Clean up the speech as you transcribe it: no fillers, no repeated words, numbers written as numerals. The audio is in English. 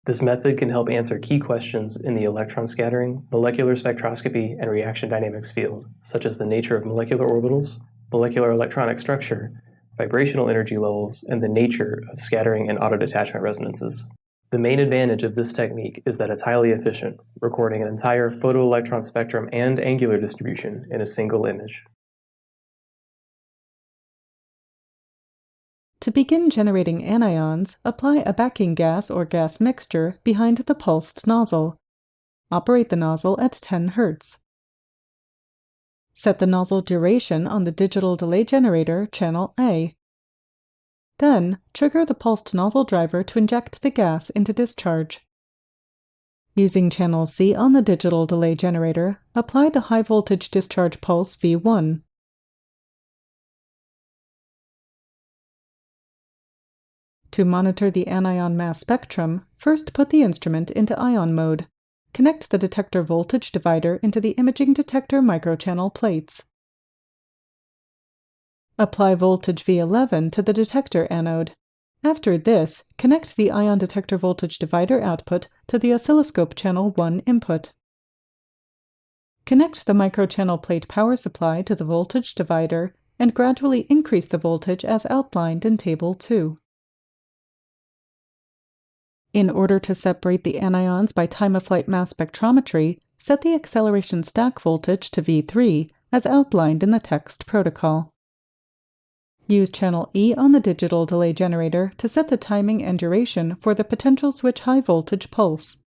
This method can help answer key questions in the electron scattering, molecular spectroscopy, and reaction dynamics field, such as the nature of molecular orbitals, molecular electronic structure, vibrational energy levels, and the nature of scattering and auto-detachment resonances. The main advantage of this technique is that it's highly efficient, recording an entire photoelectron spectrum and angular distribution in a single image. To begin generating anions, apply a backing gas or gas mixture behind the pulsed nozzle. Operate the nozzle at 10 Hz. Set the nozzle duration on the digital delay generator channel A. Then, trigger the pulsed nozzle driver to inject the gas into discharge. Using channel C on the digital delay generator, apply the high voltage discharge pulse V1. To monitor the anion mass spectrum, first put the instrument into ion mode. Connect the detector voltage divider into the imaging detector microchannel plates. Apply voltage V11 to the detector anode. After this, connect the ion detector voltage divider output to the oscilloscope channel 1 input. Connect the microchannel plate power supply to the voltage divider and gradually increase the voltage as outlined in Table 2. In order to separate the anions by time-of-flight mass spectrometry, set the acceleration stack voltage to V3 as outlined in the text protocol. Use channel E on the digital delay generator to set the timing and duration for the potential switch high voltage pulse.